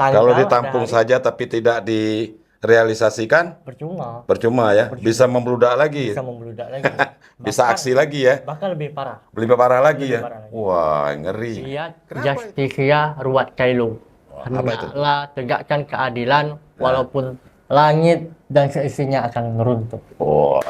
Kalau tanggal, ditampung ada hari, saja tapi tidak direalisasikan, percuma, percuma ya. Bisa membludak lagi, bisa membludak lagi. bisa Bahkan aksi lagi ya. bahkan lebih parah, Lebih parah lagi lebih ya. parah lagi. Wah, ngeri. Lihat Kenapa itu? Justisia Ruat Kailo. Apa itu? Hendaklah tegakkan keadilan Nah. walaupun langit dan seisinya akan meruntuh. Wah.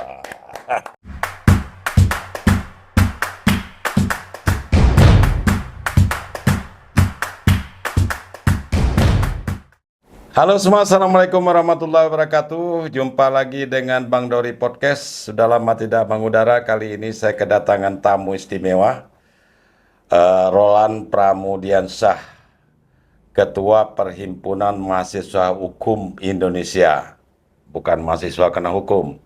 Halo semua, Assalamualaikum warahmatullahi wabarakatuh. Jumpa lagi dengan Bang Dori Podcast. Sudah lama tidak mengudara. Kali ini saya kedatangan tamu istimewa, Roland Pramudiansyah, Ketua Perhimpunan Mahasiswa Hukum Indonesia. Bukan mahasiswa kena hukum.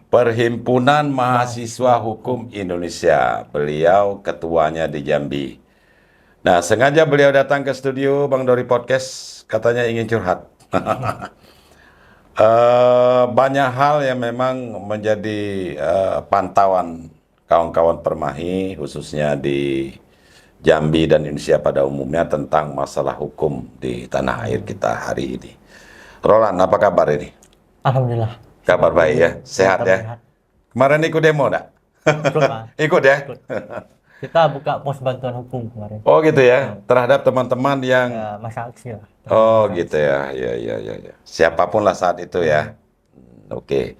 Perhimpunan Mahasiswa Hukum Indonesia. Beliau ketuanya di Jambi. Nah, sengaja beliau datang ke studio Bang Dori Podcast, katanya ingin curhat. Banyak hal yang memang menjadi pantauan kawan-kawan Permahi, khususnya di Jambi dan Indonesia pada umumnya, tentang masalah hukum di tanah air kita hari ini. Roland, apa kabar ini? Alhamdulillah. Kabar baik ya? Sehat ya? Kemarin ikut demo enggak? Ikut, Pak. Ikut ya? Ikut. Kita buka pos bantuan hukum kemarin. Oh gitu ya? Terhadap teman-teman yang... Ya, masa aksi lah. Oh gitu ya? Ya. Siapapun lah saat itu ya? Oke.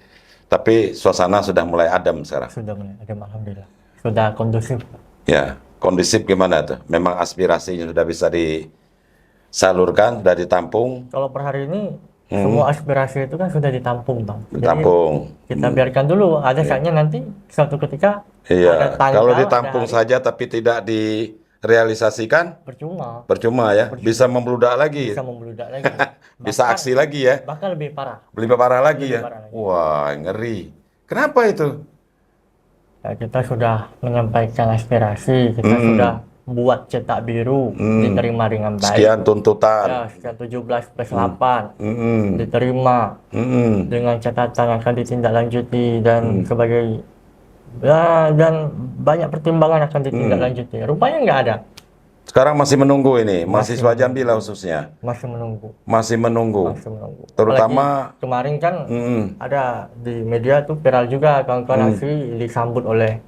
Tapi suasana sudah mulai adem sekarang? Sudah mulai adem, alhamdulillah. Sudah kondusif. Ya, kondisip gimana tuh? Memang aspirasinya sudah bisa disalurkan, sudah ditampung? Kalau per hari ini, semua aspirasi itu kan sudah ditampung, Bang. Jadi, Ditampung. kita biarkan dulu. Ada saatnya nanti, suatu ketika, ada Iya, tanggal, kalau ada ditampung hari, saja tapi tidak direalisasikan, percuma. percuma ya. Bisa membludak lagi, Bisa membludak lagi. bisa aksi lagi ya. Bahkan lebih parah. Lebih parah lagi Lebih ya. parah lagi. Wah, ngeri. Kenapa itu? Ya, kita sudah menyampaikan aspirasi, kita sudah buat cetak biru, diterima dengan baik. Sekian tuntutan. Ya, sekian 17+8 Mm-mm. diterima Mm-mm. dengan catatan akan ditindaklanjuti dan sebagai ya, dan banyak pertimbangan akan ditindaklanjuti. Rupanya nggak ada, Sekarang masih menunggu ini, mahasiswa Jambi lah khususnya. masih menunggu, Masih menunggu. masih menunggu. Terutama Apalagi kemarin kan mm, ada di media tuh viral juga kawan-kawan aksi disambut oleh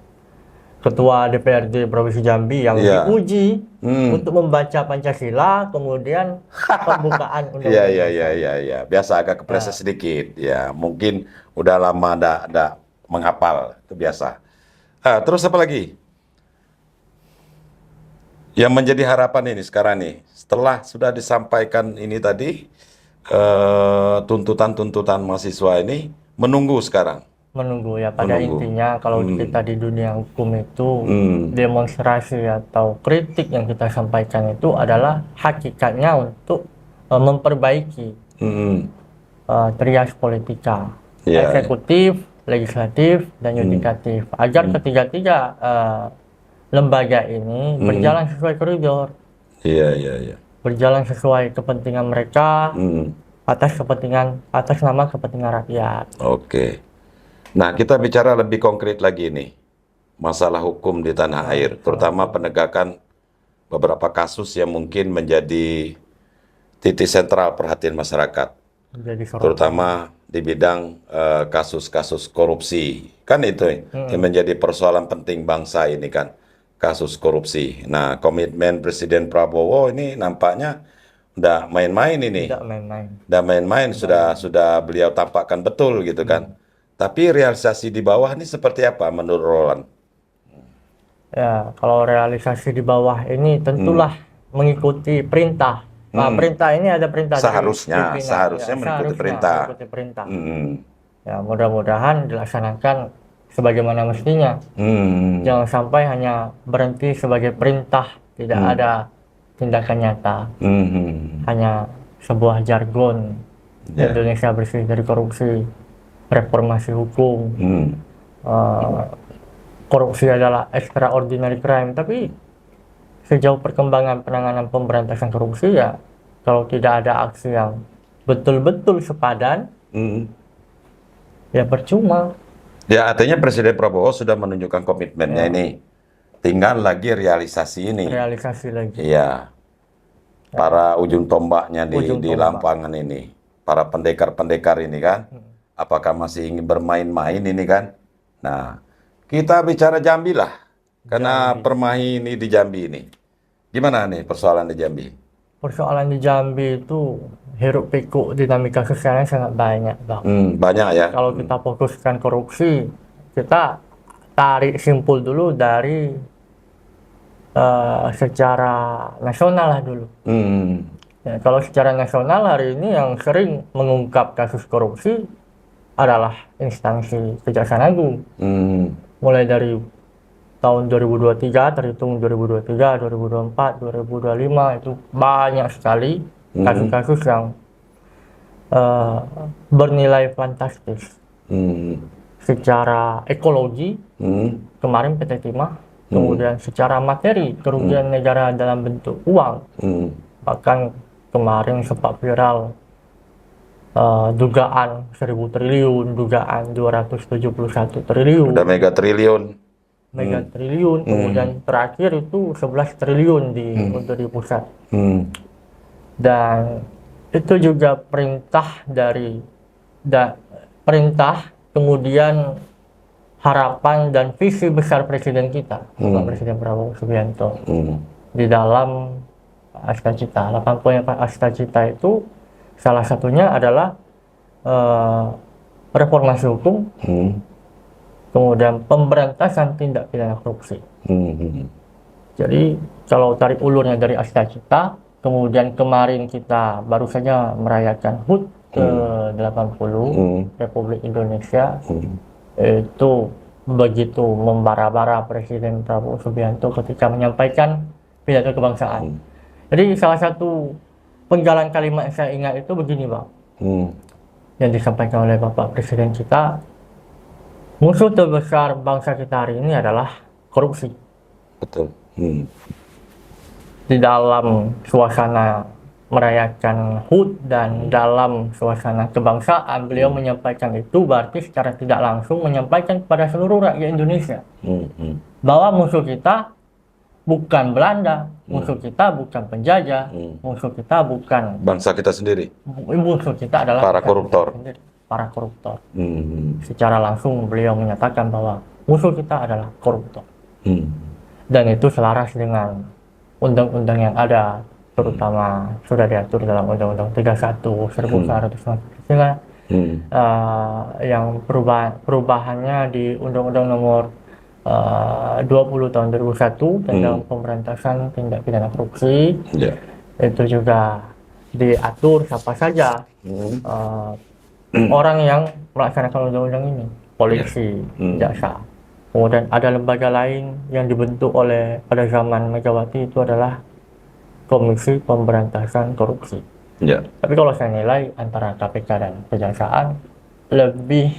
Ketua DPRD Provinsi Jambi yang Iya. diuji untuk membaca Pancasila, kemudian pembukaan undang-undang. Iya. Biasa agak kepleset sedikit. Ya, mungkin udah lama ndak menghafal, itu biasa. Terus apa lagi? Yang menjadi harapan ini sekarang nih, setelah sudah disampaikan ini tadi, tuntutan-tuntutan mahasiswa ini, menunggu sekarang. Menunggu ya, pada Menunggu. intinya kalau kita di dunia hukum itu demonstrasi atau kritik yang kita sampaikan itu adalah hakikatnya untuk memperbaiki Mm-mm. trias politika, Iya. eksekutif, legislatif, dan yudikatif, agar ketiga-tiga lembaga ini berjalan sesuai koridor, Iya. berjalan sesuai kepentingan mereka, atas nama kepentingan rakyat. Oke. Nah, kita bicara lebih konkret lagi nih, masalah hukum di tanah air, terutama penegakan beberapa kasus yang mungkin menjadi titik sentral perhatian masyarakat, Jadi terutama di bidang kasus-kasus korupsi. Kan itu yang menjadi persoalan penting bangsa ini kan, kasus korupsi. Nah, komitmen Presiden Prabowo ini nampaknya udah main-main ini. tidak main-main. Udah main-main, sudah beliau tampakkan betul gitu kan. Tapi realisasi di bawah ini seperti apa menurut Roland? Ya, kalau realisasi di bawah ini tentulah mengikuti perintah. Nah, perintah ini ada perintah dari Seharusnya pimpinan. mengikuti perintah. Mengikuti perintah. Hmm. Ya, mudah-mudahan dilaksanakan sebagaimana mestinya. Jangan sampai hanya berhenti sebagai perintah, tidak ada tindakan nyata. Hanya sebuah jargon. Indonesia bersih dari korupsi, reformasi hukum. Korupsi adalah extraordinary crime, tapi sejauh perkembangan penanganan pemberantasan korupsi ya, kalau tidak ada aksi yang betul-betul sepadan, ya percuma. Ya, artinya Presiden Prabowo sudah menunjukkan komitmennya ini. Tinggal lagi realisasi ini. Realisasi lagi. Iya. para ujung tombaknya Ujung di tombak. Lampangan ini, para pendekar-pendekar ini kan, apakah masih ingin bermain-main ini kan? Nah, kita bicara Jambi lah, karena Jambi. Permai ini di Jambi ini. Gimana nih persoalan di Jambi? Persoalan di Jambi itu hiruk pikuk dinamika sosialnya sangat banyak, Bang. Banyak ya. Kalau kita fokuskan korupsi, kita tarik simpul dulu dari secara nasional lah dulu. Ya, kalau secara nasional hari ini yang sering mengungkap kasus korupsi adalah instansi Kejaksaan Agung. Mulai dari tahun 2023, terhitung 2023, 2024, 2025 itu banyak sekali kasus-kasus yang bernilai fantastis. Secara ekologi, kemarin PT Timah, kemudian secara materi, kerugian negara dalam bentuk uang, bahkan kemarin sempat viral dugaan 1.000 triliun, dugaan 271 triliun, Udah mega triliun. kemudian terakhir itu 11 triliun untuk di pusat. Dan itu juga perintah perintah, kemudian harapan dan visi besar Presiden kita, Bapak Presiden Prabowo Subianto, di dalam Astacita. 8 poin Astacita itu salah satunya adalah reformasi hukum, kemudian pemberantasan tindak pidana korupsi. Jadi kalau tarik ulurnya dari Astacita, kemudian kemarin kita baru saja merayakan HUT ke-80 Republik Indonesia, itu begitu membara-bara Presiden Prabowo Subianto ketika menyampaikan pidato kebangsaan. Jadi salah satu penggalan kalimat yang saya ingat itu begini, Bang, yang disampaikan oleh Bapak Presiden kita, musuh terbesar bangsa kita hari ini adalah korupsi. Betul. Di dalam suasana merayakan HUT dan dalam suasana kebangsaan, beliau menyampaikan itu berarti secara tidak langsung menyampaikan kepada seluruh rakyat Indonesia bahwa musuh kita bukan Belanda, musuh kita bukan penjajah, musuh kita bukan Bangsa kita sendiri. musuh kita adalah Para kita koruptor. sendiri, para koruptor. Secara langsung beliau menyatakan bahwa musuh kita adalah koruptor. Dan itu selaras dengan undang-undang yang ada, terutama sudah diatur dalam Undang-Undang 31 1999, yang perubahannya di Undang-Undang Nomor 20 tahun 2001 tentang pemberantasan tindak pidana korupsi. Itu juga diatur siapa saja orang yang melaksanakan undang-undang ini, polisi, jaksa. Kemudian ada lembaga lain yang dibentuk oleh pada zaman Megawati, itu adalah Komisi Pemberantasan Korupsi. Tapi kalau saya nilai antara KPK dan Kejaksaan, lebih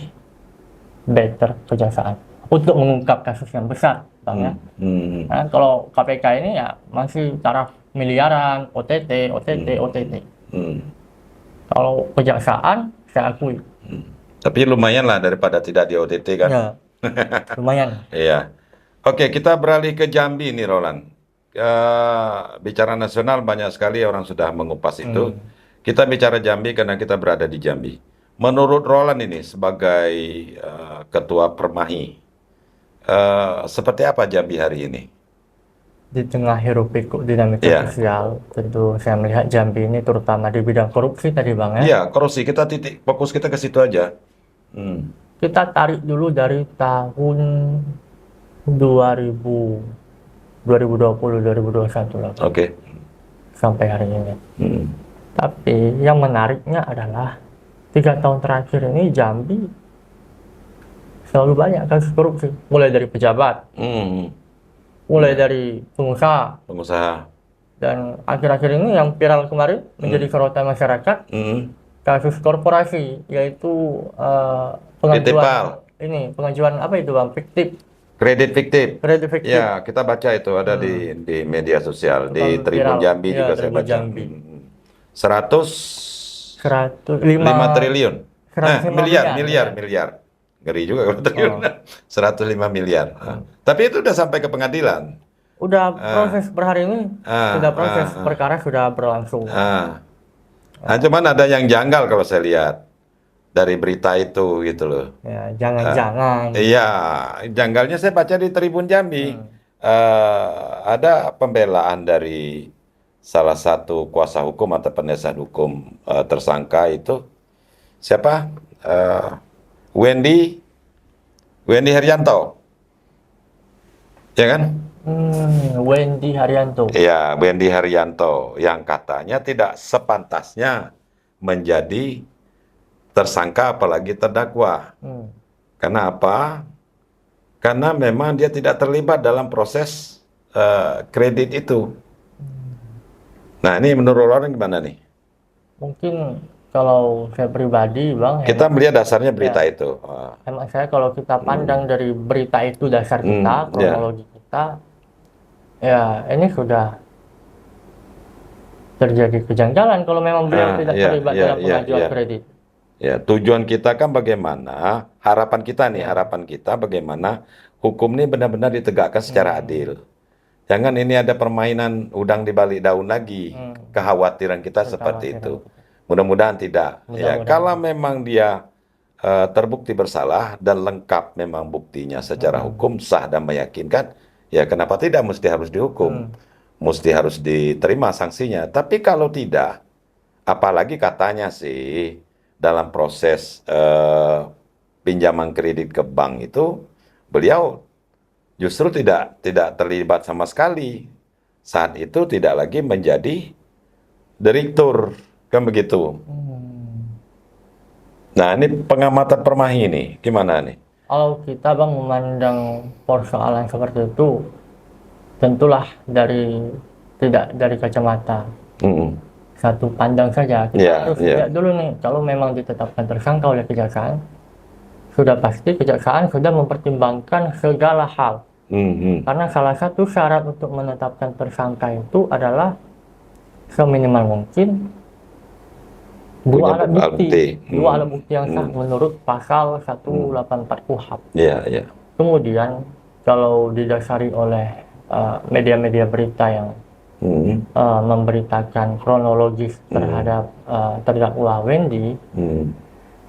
better Kejaksaan untuk mengungkap kasus yang besar, Bang, ya. Nah, kalau KPK ini ya masih taraf miliaran, OTT. Kalau Kejaksaan, saya akui. Tapi lumayan lah daripada tidak di OTT kan. Ya, lumayan. Iya. Oke, kita beralih ke Jambi nih, Roland. Bicara nasional banyak sekali orang sudah mengupas itu. Kita bicara Jambi karena kita berada di Jambi. Menurut Roland ini sebagai ketua Permahi, seperti apa Jambi hari ini? Di tengah hiruk pikuk dinamika sosial, tentu saya melihat Jambi ini terutama di bidang korupsi tadi, Bang, ya. Iya, korupsi. Kita fokus kita ke situ aja. Kita tarik dulu dari tahun 2020-2021 lah, Oke. sampai hari ini. Tapi yang menariknya adalah 3 tahun terakhir ini Jambi selalu banyak kasus korupsi, mulai dari pejabat, mulai dari pengusaha, dan akhir-akhir ini yang viral kemarin menjadi sorotan masyarakat, kasus korporasi, yaitu pengajuan apa itu, Bang? Kredit fiktif. Kredit fiktif. Ya, kita baca itu ada di media sosial, di Tribun Jambi juga saya baca. 105 triliun. Miliar. Ngeri juga kalau triliun. 105 miliar. Tapi itu udah sampai ke pengadilan. Udah proses per hari ini, sudah proses ah. perkara sudah berlangsung. Nah, cuman ada yang janggal kalau saya lihat dari berita itu gitu loh. Ya, jangan-jangan. Iya, janggalnya saya baca di Tribun Jambi. Ada pembelaan dari salah satu kuasa hukum atau penasihat hukum tersangka itu siapa? Wendy Haryanto, ya kan? Wendy Haryanto. Iya, Wendy Haryanto yang katanya tidak sepantasnya menjadi tersangka apalagi terdakwa. Karena apa? Karena memang dia tidak terlibat dalam proses kredit itu. Nah, ini menurut orang gimana nih? Mungkin kalau saya pribadi, Bang, Kita melihat dasarnya berita itu. hemat saya kalau kita pandang dari berita itu dasar kita, kronologi kita, ya ini sudah terjadi kejanggalan kalau memang beliau tidak terlibat dalam pengajuan kredit. Ya, tujuan kita kan bagaimana, harapan kita bagaimana hukum ini benar-benar ditegakkan secara adil. Jangan ini ada permainan udang di balik daun lagi. Kekhawatiran kita seperti itu. Mudah-mudahan tidak. Ya, kalau memang dia terbukti bersalah dan lengkap memang buktinya secara hukum sah dan meyakinkan, ya kenapa tidak mesti harus dihukum. Mesti harus diterima sanksinya. Tapi kalau tidak, apalagi katanya sih dalam proses pinjaman kredit ke bank itu beliau justru tidak terlibat sama sekali. Saat itu tidak lagi menjadi direktur, kan begitu. Nah, ini pengamatan Permai ini gimana nih? Kalau kita, Bang, memandang persoalan seperti itu, tentulah tidak dari kacamata satu pandang saja. Kita harus lihat dulu nih, kalau memang ditetapkan tersangka oleh kejaksaan, sudah pasti kejaksaan sudah mempertimbangkan segala hal. Karena salah satu syarat untuk menetapkan tersangka itu adalah seminimal mungkin dua alat bukti yang sah menurut pasal 184 KUHP. Kemudian kalau didasari oleh media-media berita yang memberitakan kronologis terhadap terdakwa Wendy,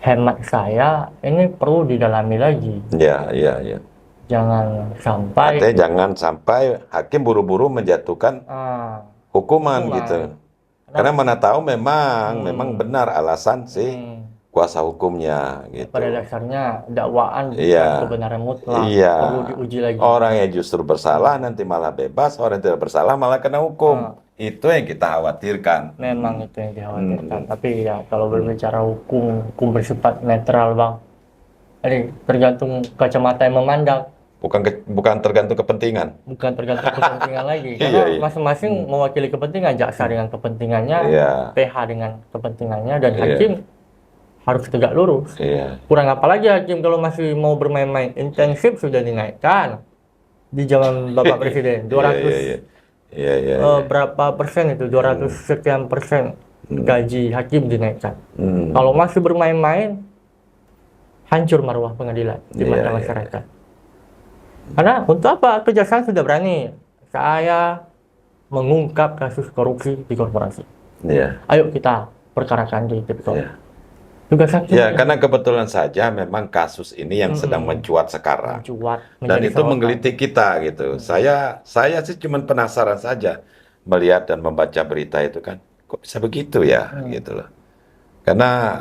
hemat saya ini perlu didalami lagi. Jangan sampai artinya jangan sampai hakim buru-buru menjatuhkan hukuman gitu. Karena mana tahu memang benar alasan si kuasa hukumnya gitu. Pada dasarnya dakwaan bukan kebenaran mutlak, perlu diuji lagi. Orang yang justru bersalah nanti malah bebas, orang yang tidak bersalah malah kena hukum. Itu yang kita khawatirkan. Memang itu yang dikhawatirkan. Tapi ya kalau berbicara hukum bersifat netral, Bang. Jadi tergantung kacamata yang memandang. Bukan tergantung kepentingan. Bukan tergantung kepentingan lagi. Karena masing-masing mewakili kepentingan. Jaksa dengan kepentingannya, PH dengan kepentingannya, dan hakim harus tegak lurus. Kurang apa lagi hakim kalau masih mau bermain-main. Intensif sudah dinaikkan di zaman Bapak Presiden. 200 berapa persen itu? 200 sekian persen gaji hakim dinaikkan. Kalau masih bermain-main, hancur marwah pengadilan di mata masyarakat. Karena untuk apa? Kejaksaan sudah berani. Saya mengungkap kasus korupsi di korporasi. Ayo kita perkarakan di Tipikor. Karena kebetulan saja memang kasus ini yang sedang mencuat sekarang. Dan itu menggelitik kita gitu. Saya sih cuma penasaran saja melihat dan membaca berita itu kan. Kok bisa begitu ya gitu loh. Karena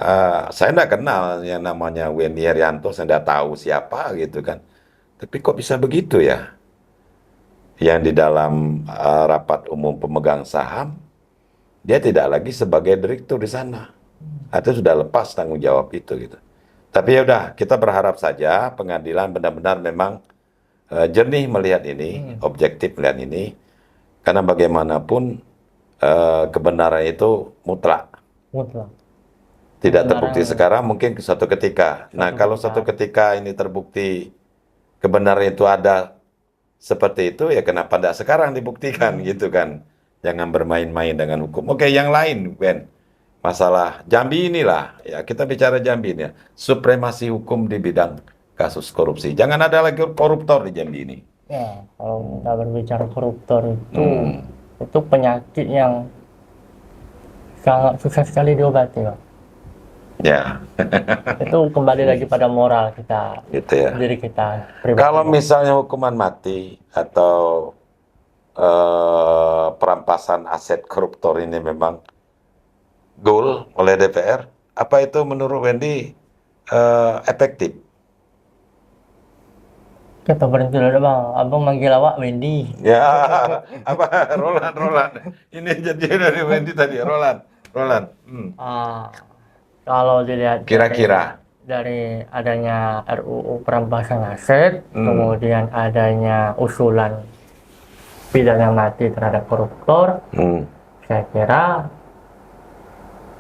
saya tidak kenal yang namanya Wendy Haryanto, saya tidak tahu siapa gitu kan. Tapi kok bisa begitu ya? Yang di dalam rapat umum pemegang saham, dia tidak lagi sebagai direktur di sana. Atau sudah lepas tanggung jawab itu gitu. Tapi ya udah, kita berharap saja pengadilan benar-benar memang jernih melihat ini, objektif melihat ini. Karena bagaimanapun kebenaran itu mutlak. Tidak terbukti sekarang, mungkin suatu ketika. Nah, kalau suatu ketika ini terbukti kebenaran itu ada seperti itu, ya kenapa tidak sekarang dibuktikan gitu kan. Jangan bermain-main dengan hukum. Oke, yang lain, Ben. Masalah Jambi inilah, ya kita bicara Jambi ini ya. Supremasi hukum di bidang kasus korupsi. Jangan ada lagi koruptor di Jambi ini. Ya, kalau kita berbicara koruptor Hmm. itu penyakit yang sangat susah sekali diobati, Bang. Ya, Itu kembali lagi pada moral kita, gitu ya. diri kita pribadi. Kalau misalnya hukuman mati atau perampasan aset koruptor ini memang goal oleh DPR, apa itu menurut Wendy efektif? Kita berhenti dulu, Bang. Abang manggil awak Wendy. Ya, apa Roland. Ini jadi dari Wendy tadi, Roland. Ah, kalau dilihat Kira-kira. dari adanya RUU perampasan aset, Hmm. kemudian adanya usulan pidana mati terhadap koruptor, Hmm. saya kira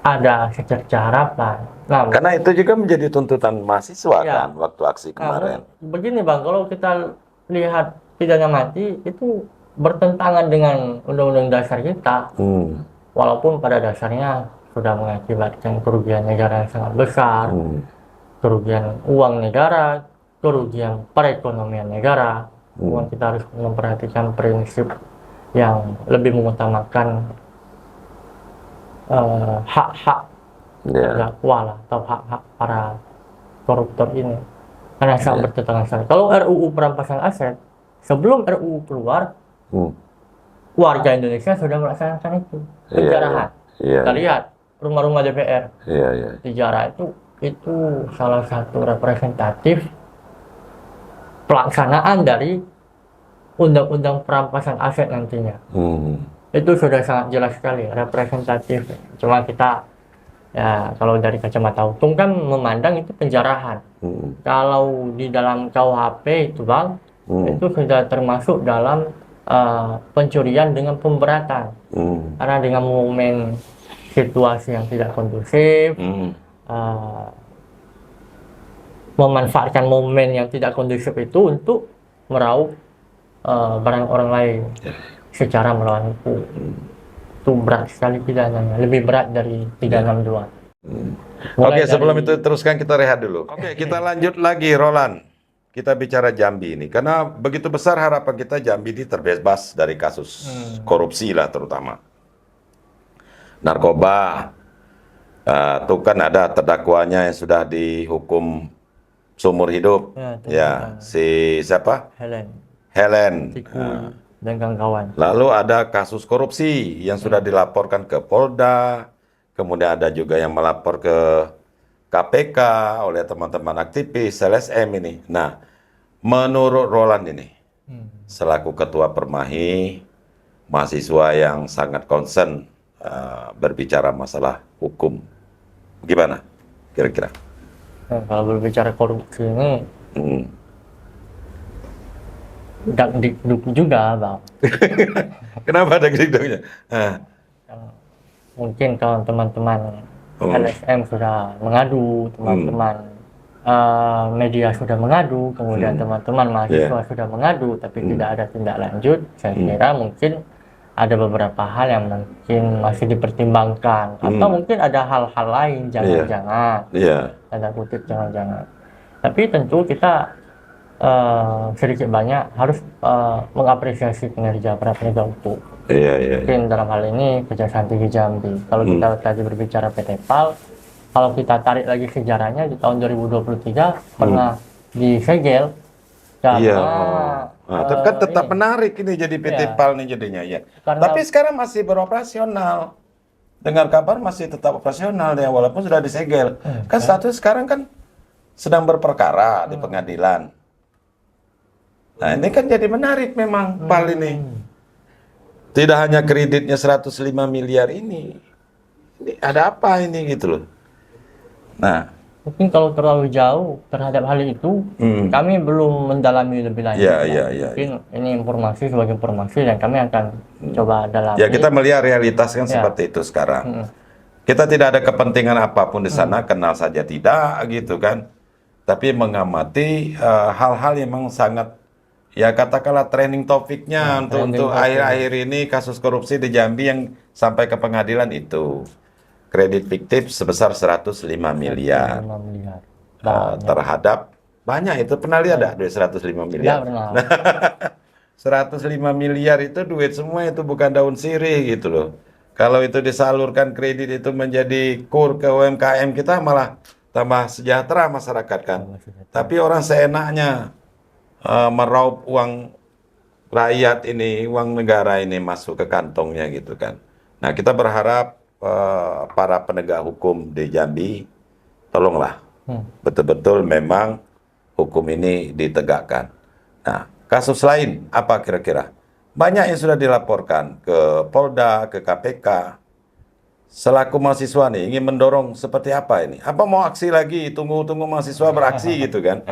ada secerca harapan. Nah, Karena itu juga menjadi tuntutan mahasiswa Ya. kan waktu aksi kemarin. begini Bang, kalau kita lihat pidana mati itu bertentangan dengan undang-undang dasar kita, Hmm. walaupun pada dasarnya sudah mengakibatkan kerugian negara yang sangat besar, Hmm. kerugian uang negara, kerugian perekonomian negara. Cuma kita harus memperhatikan prinsip yang lebih mengutamakan hak-hak Ya. terdakwa lah, atau hak-hak para koruptor ini, karena sangat bertentangan sekali. Kalau RUU perampasan aset, sebelum RUU keluar, Hmm. warga Indonesia sudah melaksanakan itu penjarahan. Iya. Kita lihat rumah-rumah DPR Iya. dijarah itu salah satu representatif pelaksanaan dari undang-undang perampasan aset nantinya. Hmm. Itu sudah sangat jelas sekali representatif. Cuma kita ya kalau dari kacamata hukum kan memandang itu penjarahan. Hmm. Kalau di dalam KUHP itu Bang, itu sudah termasuk dalam pencurian dengan pemberatan. Hmm. Karena dengan momen situasi yang tidak kondusif, Hmm. memanfaatkan momen yang tidak kondusif itu untuk meraup barang orang lain secara melawan hukum. Itu berat sekali pidananya, lebih berat dari 362. Oke, sebelum itu teruskan kita rehat dulu. Oke, kita lanjut lagi, Roland. Kita bicara Jambi ini, karena begitu besar harapan kita Jambi ini terbebas dari kasus korupsi lah terutama. Narkoba, itu kan ada terdakwanya yang sudah dihukum seumur hidup. Ya, si siapa? Helen. Tiku dan kawan-kawan. Lalu ada kasus korupsi yang sudah dilaporkan ke Polda, kemudian ada juga yang melapor ke KPK oleh teman-teman aktivis LSM ini. Nah, menurut Roland ini, selaku ketua Permahi, mahasiswa yang sangat concern berbicara masalah hukum, gimana kira-kira? Nah, kalau berbicara korupsi ini, dak-dikduk juga, Bang. Kenapa ada gedung-gedungnya? Mungkin kalau teman-teman LSM sudah mengadu, teman-teman media sudah mengadu, kemudian teman-teman mahasiswa sudah mengadu, tapi tidak ada tindak lanjut, saya kira mungkin ada beberapa hal yang mungkin masih dipertimbangkan, atau mungkin ada hal-hal lain, jangan-jangan, tanda kutip jangan-jangan. Tapi tentu kita sedikit banyak harus mengapresiasi kinerja para penegak hukum. Mungkin dalam hal ini Kejaksaan Tinggi Jambi. Kalau kita tadi berbicara PT PAL, kalau kita tarik lagi sejarahnya di tahun 2023 pernah disegel karena tapi kan tetap menarik ini jadi PT PAL nih jadinya ya. Tapi sekarang masih beroperasional. Dengar kabar masih tetap operasional ya walaupun sudah disegel. Kan status sekarang kan sedang berperkara di pengadilan. Nah, ini kan jadi menarik memang PAL ini. Tidak hanya kreditnya 105 miliar ini. Ini ada apa ini gitu loh. Nah, mungkin kalau terlalu jauh terhadap hal itu, kami belum mendalami lebih lanjut. Mungkin ini informasi sebagai informasi dan kami akan coba dalami. Ya, kita melihat realitas kan seperti itu sekarang. Kita tidak ada kepentingan apapun di sana, kenal saja tidak gitu kan. Tapi mengamati hal-hal yang memang sangat, ya katakanlah trending topiknya untuk akhir-akhir ini kasus korupsi di Jambi yang sampai ke pengadilan itu. Kredit fiktif sebesar 105 miliar. Terhadap banyak itu, pernah lihat ada 105 miliar? Tidak pernah. 105 miliar itu duit semua, itu bukan daun sirih gitu loh. Kalau itu disalurkan kredit itu menjadi kur ke UMKM kita, malah tambah sejahtera masyarakat kan. Tapi orang seenaknya meraup uang rakyat ini, uang negara ini masuk ke kantongnya gitu kan. Nah, kita berharap para penegak hukum di Jambi, tolonglah betul-betul memang hukum ini ditegakkan. Nah, kasus lain apa kira-kira? Banyak yang sudah dilaporkan ke Polda, ke KPK. Selaku mahasiswa nih, ingin mendorong seperti apa ini? Apa mau aksi lagi? Tunggu-tunggu mahasiswa beraksi gitu kan?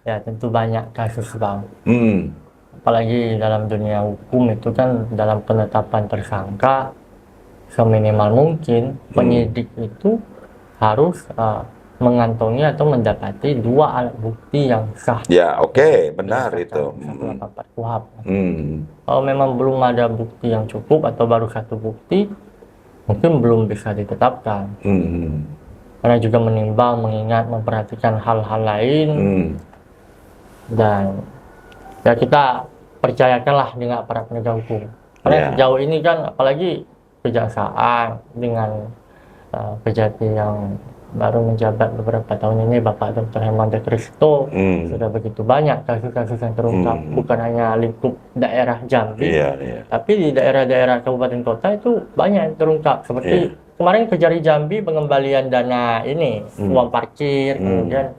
Ya tentu banyak kasus Bang. Hmm, Apalagi dalam dunia hukum itu kan dalam penetapan tersangka seminimal mungkin penyidik itu harus mengantongi atau mendapati 2 alat bukti yang sah. ya oke, benar itu. 184 KUHP. Hmm, Kalau memang belum ada bukti yang cukup atau baru 1 bukti, mungkin belum bisa ditetapkan. hmm, Karena juga menimbang, mengingat, memperhatikan hal-hal lain, hmm. dan ya kita percayakanlah dengan aparat penegak hukum. Karena Ya. sejauh ini kan apalagi kejaksaan dengan Kejati yang baru menjabat beberapa tahun ini, Bapak Dr. Hemanta Kristo, sudah begitu banyak kasus-kasus yang terungkap, bukan hanya lingkup daerah Jambi, tapi di daerah-daerah kabupaten kota itu banyak yang terungkap. Seperti kemarin Kejari Jambi pengembalian dana ini, uang parkir, kemudian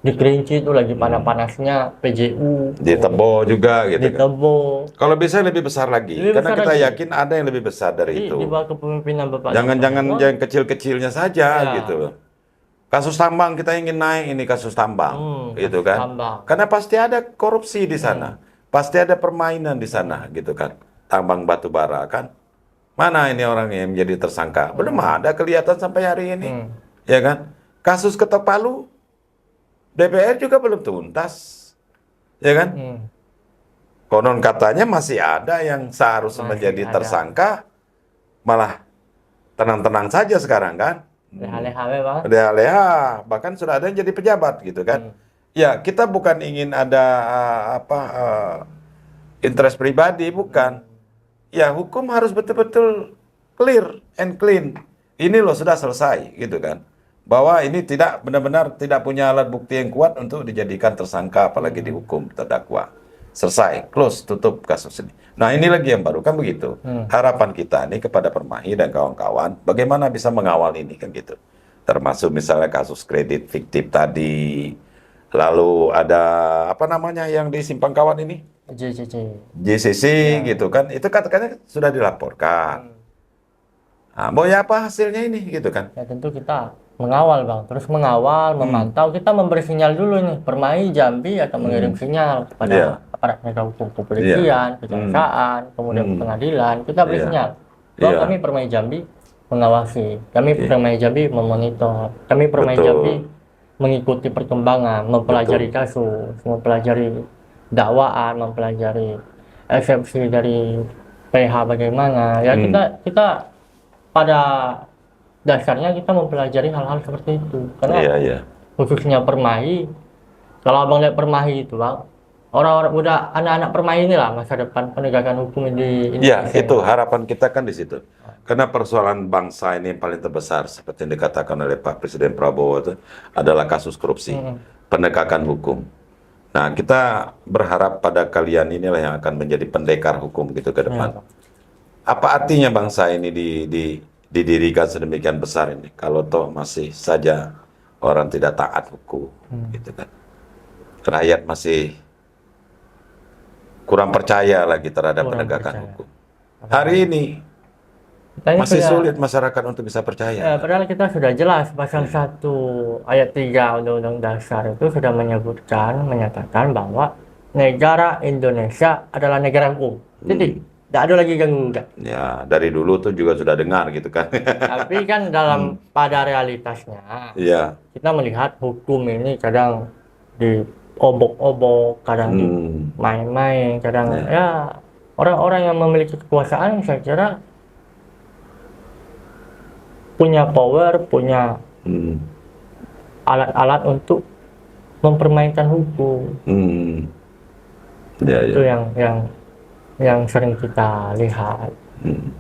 di Kerinci itu lagi panas-panasnya PJU, Di Tebo juga gitu di kan. Tebo. Kalau bisa lebih besar lagi, Lebih karena besar kita lagi. yakin ada yang lebih besar dari itu. Di bawah kepemimpinan Bapak Jangan-jangan Dr. yang kecil-kecilnya saja gitu loh. Kasus tambang kita ingin naik, ini kasus tambang, gitu kasus kan? tambang. Karena pasti ada korupsi di sana, pasti ada permainan di sana, gitu kan? Tambang batu bara kan? Mana ini orang yang menjadi tersangka? Belum ada kelihatan sampai hari ini, ya kan? Kasus Ketok Palu, DPR juga belum tuntas, ya kan? Konon katanya masih ada yang seharusnya Masih menjadi ada. tersangka, malah tenang-tenang saja sekarang kan? Leha-leha, Bang. Leha-leha, bahkan sudah ada yang jadi pejabat gitu kan? Ya, kita bukan ingin ada interest pribadi, bukan. Ya, hukum harus betul-betul clear and clean. Ini loh sudah selesai gitu kan? Bahwa ini tidak benar-benar tidak punya alat bukti yang kuat untuk dijadikan tersangka, apalagi dihukum terdakwa. Selesai, close, tutup kasus ini. Nah, ini lagi yang baru kan begitu. Harapan kita nih kepada Permai dan kawan-kawan, bagaimana bisa mengawal ini kan gitu. Termasuk misalnya kasus kredit fiktif tadi, lalu ada apa namanya yang di Simpang Kawan ini, JCC gitu kan, itu katakannya sudah dilaporkan. Nah, mau ya apa hasilnya ini gitu kan? Ya tentu kita mengawal Bang, terus mengawal, memantau, kita memberi sinyal dulu nih, Permai Jambi akan mengirim sinyal kepada aparat penegak hukum, kepolisian, kejaksaan, kemudian pengadilan, kita beri sinyal bahwa kami Permai Jambi mengawasi, kami Permai Jambi memonitor, kami Permai Jambi mengikuti perkembangan, mempelajari kasus, mempelajari dakwaan, mempelajari eksepsi dari PH bagaimana, ya kita pada dasarnya kita mempelajari hal-hal seperti itu, karena khususnya Permai, kalau Abang lihat Permai itu Bang, orang-orang muda, anak-anak Permai inilah masa depan penegakan hukum di Indonesia. Ya, itu harapan kita kan di situ. Karena persoalan bangsa ini yang paling terbesar, seperti yang dikatakan oleh Pak Presiden Prabowo itu, adalah kasus korupsi, penegakan hukum. Nah, kita berharap pada kalian inilah yang akan menjadi pendekar hukum gitu ke depan. Apa artinya bangsa ini didirikan sedemikian besar ini, kalau toh masih saja orang tidak taat hukum, gitu kan? Rakyat masih kurang percaya lagi terhadap penegakan hukum. Hari ini masih sulit masyarakat untuk bisa percaya. Ya, padahal kita sudah jelas pasal 1 ayat 3 Undang-Undang Dasar itu sudah menyatakan bahwa negara Indonesia adalah negara hukum. Titik. Tidak ada lagi gangguan. Ya, dari dulu tuh juga sudah dengar gitu kan. Tapi kan pada realitasnya, kita melihat hukum ini kadang diobok-obok, kadang dimain-main, kadang ya orang-orang yang memiliki kekuasaan saya kira punya power, punya alat-alat untuk mempermainkan hukum. Ya, Itu ya. yang sering kita lihat. Hmm.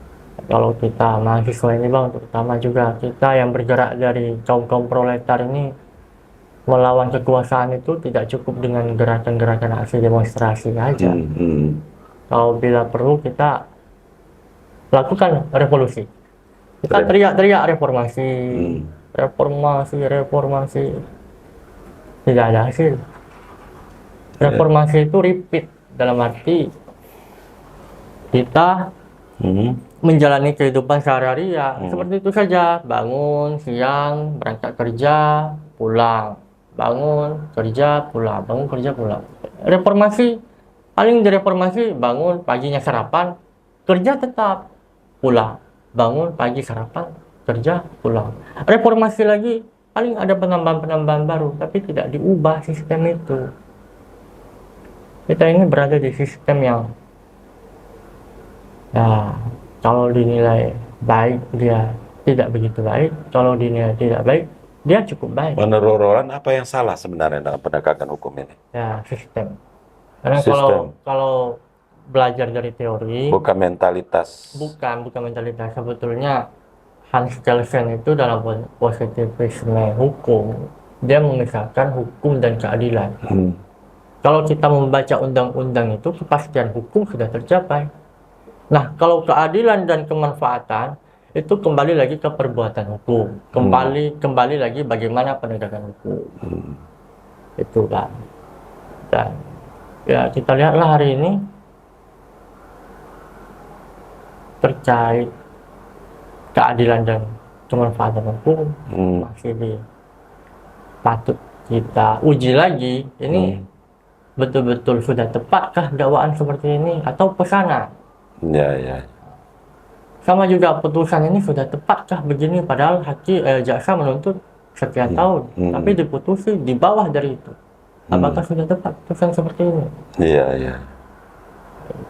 Kalau kita mahasiswa ini Bang, terutama juga kita yang bergerak dari kaum proletar ini, melawan kekuasaan itu tidak cukup dengan gerakan-gerakan aksi demonstrasi aja. Hmm. Hmm. Kalau bila perlu kita lakukan revolusi. Kita Re- teriak-teriak reformasi, Hmm. reformasi, reformasi. Tidak ada hasil. Ya. Reformasi itu repeat, dalam arti kita Hmm. menjalani kehidupan sehari-hari ya Hmm. seperti itu saja. Bangun siang, berangkat kerja, pulang. Bangun, kerja, pulang. Bangun, kerja, pulang. Reformasi, paling direformasi, bangun, paginya sarapan, kerja tetap, pulang. Bangun, pagi sarapan, kerja, pulang. Reformasi lagi, paling ada penambahan-penambahan baru, tapi tidak diubah sistem itu. Kita ini berada di sistem yang ya, kalau dinilai baik dia tidak begitu baik, kalau dinilai tidak baik dia cukup baik. Menurut Roland, apa yang salah sebenarnya dalam penegakan hukum ini? Ya, sistem. Karena Sistem, kalau belajar dari teori, bukan mentalitas. bukan mentalitas. Sebetulnya Hans Kelsen itu dalam positivisme hukum, dia memisahkan hukum dan keadilan. Hmm. Kalau kita membaca undang-undang itu, kepastian hukum sudah tercapai. Nah, kalau keadilan dan kemanfaatan itu kembali lagi ke perbuatan hukum, kembali lagi bagaimana penegakan hukum. Itu kan. Dan ya kita lihatlah hari ini terkait keadilan dan kemanfaatan hukum masih patut kita uji lagi. Ini betul-betul sudah tepatkah dakwaan seperti ini atau pesanan? Ya, ya. Sama juga putusan ini sudah tepatkah begini, padahal jaksa menuntut sekian tahun, tapi diputusi di bawah dari itu. Apakah sudah tepat putusan seperti ini? Iya, iya.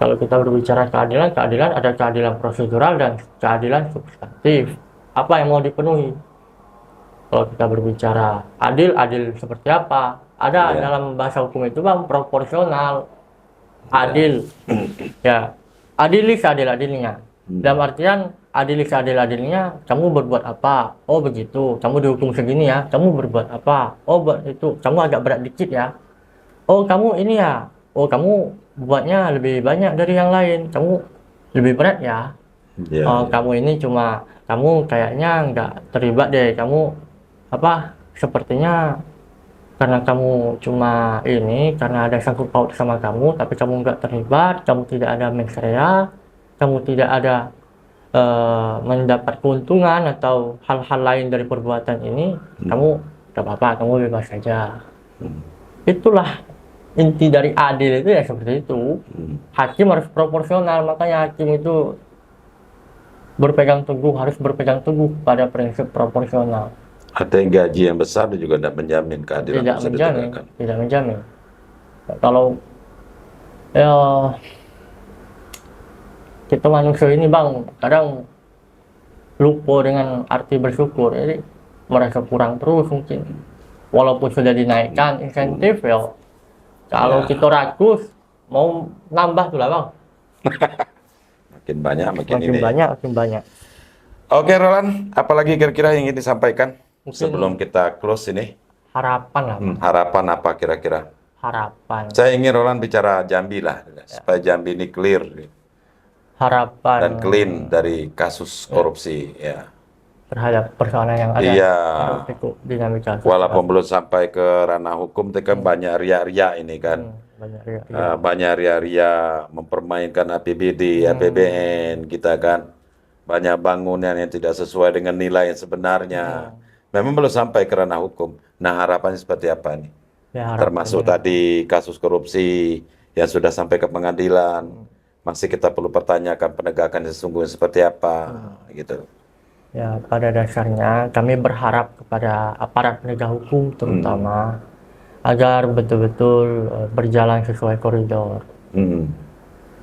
Kalau kita berbicara keadilan ada keadilan prosedural dan keadilan substantif. Apa yang mau dipenuhi? Kalau kita berbicara adil seperti apa? Ada dalam bahasa hukum itu Bang, proporsional, adil. Ya, adilis adil-adilnya. Dalam artian adilis adil-adilnya, kamu berbuat apa? Oh begitu, kamu dihukum segini ya. Kamu berbuat apa? Oh itu, kamu agak berat dikit ya. Oh kamu ini ya. Oh kamu buatnya lebih banyak dari yang lain. Kamu lebih berat ya. Oh kamu ini kamu kayaknya nggak terlibat deh. Kamu sepertinya karena kamu karena ada sangkut paut sama kamu, tapi kamu nggak terlibat, kamu tidak ada mens rea, kamu tidak ada mendapat keuntungan atau hal-hal lain dari perbuatan ini, kamu nggak apa-apa, kamu bebas saja. Itulah inti dari adil itu ya seperti itu. Hakim harus proporsional, makanya hakim itu harus berpegang teguh pada prinsip proporsional. Ada yang gaji yang besar dan juga tidak menjamin keadilan bisa ditegakkan. Tidak menjamin. Kalau ya kita manusia ini Bang, kadang lupa dengan arti bersyukur, jadi merasa kurang terus mungkin. Walaupun sudah dinaikkan insentif ya, kalau kita rakus mau nambah tuh lah Bang. Makin banyak, makin banyak. Oke Roland, apalagi kira-kira yang ingin disampaikan Mungkin sebelum kita close ini? Harapan lah Bang. Harapan apa kira-kira? Harapan. Saya ingin Roland bicara Jambi lah, supaya Jambi ini clear Harapan dan clean dari kasus korupsi, ya. Terhadap persoalan yang ada. Iya. Dinamika. Walaupun belum sampai ke ranah hukum, tapi kan banyak ria-ria ini kan. Banyak ria-ria mempermainkan APBD, APBN kita kan. Banyak bangunan yang tidak sesuai dengan nilai yang sebenarnya. Memang belum sampai ke ranah hukum. Nah harapannya seperti apa nih? Ya, termasuk tadi kasus korupsi yang sudah sampai ke pengadilan. Masih kita perlu pertanyakan penegakan sesungguhnya seperti apa, gitu. Ya, pada dasarnya kami berharap kepada aparat penegak hukum terutama agar betul-betul berjalan sesuai koridor.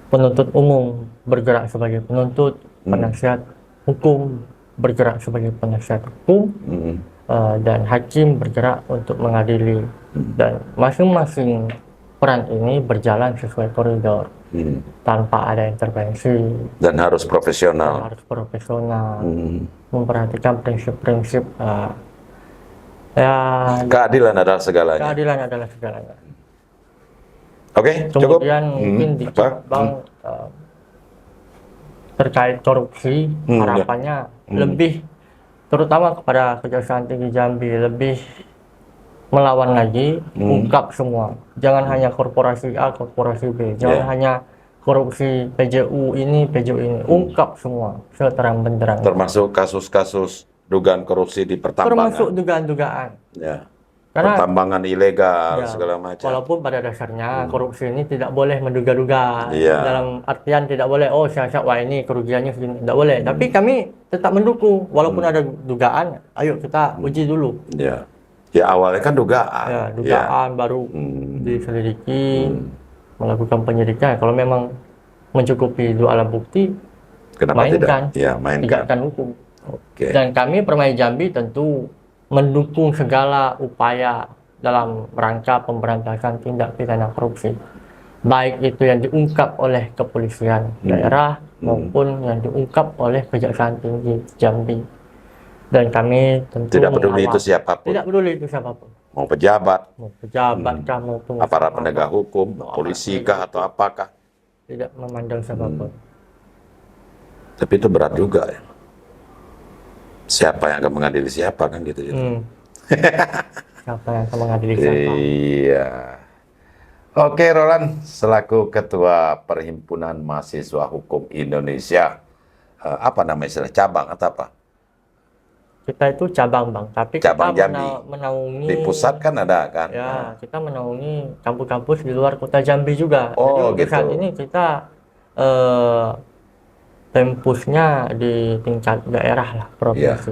Penuntut umum bergerak sebagai penuntut, penasihat hukum bergerak sebagai penasihat hukum, dan hakim bergerak untuk mengadili. Dan masing-masing peran ini berjalan sesuai koridor tanpa ada intervensi Dan harus dan profesional. harus profesional, memperhatikan prinsip-prinsip ya Keadilan adalah segalanya. keadilan adalah segalanya. Oke, cukup. Kemudian mungkin dikit Apa? Bang, terkait korupsi, Ya. harapannya lebih, terutama kepada Kejaksaan Tinggi Jambi, lebih melawan lagi, ungkap semua. Jangan hanya korporasi A, korporasi B, jangan Ya. hanya korupsi PJU ini, PJU ini, ungkap semua seterang benderang. Termasuk kasus-kasus dugaan korupsi di pertambangan. Termasuk dugaan-dugaan. Ya. Karena Pertambangan ilegal, ya, segala macam. walaupun pada dasarnya korupsi ini tidak boleh menduga-duga. Iya. Dalam artian tidak boleh, oh siap-siap, wah ini kerugiannya segini. Tidak boleh. Tapi kami tetap mendukung. Walaupun ada dugaan, ayo kita uji dulu. Ya. Ya awalnya kan dugaan. Ya, dugaan baru diselidiki, melakukan penyidikan. Kalau memang mencukupi dua alat bukti, Kenapa mainkan. tidak? Ya, mainkan. Tegakkan hukum. Oke. Dan kami Permai Jambi tentu mendukung segala upaya dalam rangka pemberantasan tindak pidana korupsi. Baik itu yang diungkap oleh kepolisian daerah maupun yang diungkap oleh Kejaksaan Tinggi Jambi. Dan kami tentu Tidak peduli mengawal. itu siapapun. Tidak peduli itu siapapun. Mau pejabat, Mau pejabat kah maupun aparat penegak hukum, polisi kah atau apakah. tidak memandang siapapun. Tapi itu berat juga ya. Siapa yang akan mengadili siapa kan gitu. Siapa yang akan mengadili siapa? Iya. Oke, Roland, selaku Ketua Perhimpunan Mahasiswa Hukum Indonesia, apa nama istilah cabang atau apa? Kita itu cabang Bang, tapi Cabang kita Jambi. menaungi Di pusat kan ada kan? ya, kita menaungi kampus-kampus di luar kota Jambi juga. Oh, Jadi untuk saat gitu. ini kita tempusnya di tingkat daerah lah, provinsi.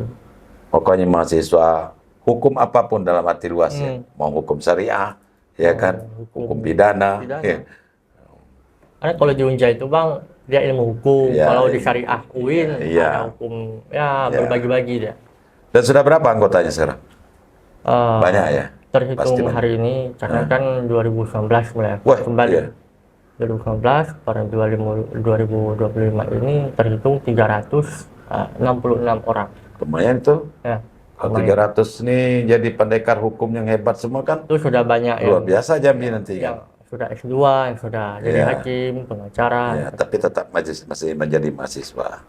Pokoknya mahasiswa hukum apapun dalam arti luas ya. Mau hukum syariah, ya kan? Hukum pidana. pidana. Ya. Karena kalau di Unja itu Bang, dia ilmu hukum. Ya, Kalau di ilmu. syariah UIN Iya. ada hukum, ya berbagi-bagi dia. Dan sudah berapa anggotanya sekarang? Banyak ya? Terhitung Pasti banyak. hari ini, karena kan 2019 mulai Wah, kembali. iya. 2019 pada 2025 ini terhitung 366 orang. Lumayan tuh. Ya, Kalau 300 nih jadi pendekar hukum yang hebat semua kan itu sudah banyak luar yang biasa Jambi nanti yang kan. sudah S2, yang sudah jadi Iya. hakim, pengacara. Ya, tapi tetap masih menjadi mahasiswa.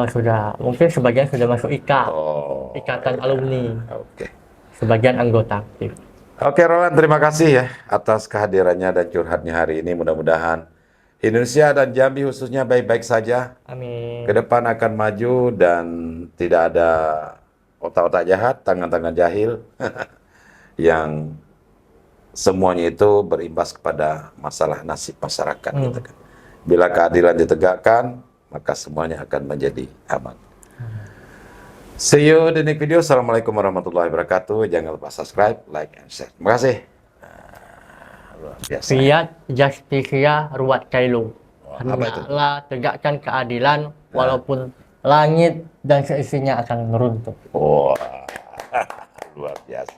Sudah, mungkin sebagian sudah masuk IKA, Oh, Ikatan Alumni, oke. sebagian anggota aktif. Oke, Roland, terima kasih ya atas kehadirannya dan curhatnya hari ini. Mudah-mudahan Indonesia dan Jambi khususnya baik-baik saja. Amin. Ke depan akan maju dan tidak ada otak-otak jahat, tangan-tangan jahil yang semuanya itu berimbas kepada masalah nasib masyarakat. Gitu kan. Bila keadilan ditegakkan, maka semuanya akan menjadi aman. See you di next video. Assalamualaikum warahmatullahi wabarakatuh. Jangan lupa subscribe, like, and share. Terima kasih. Luar biasa. Fiat Justitia Ruat Kailu. Apa itu? Hendaklah tegakkan keadilan walaupun langit dan seisinya akan meruntuh. Wah, luar biasa.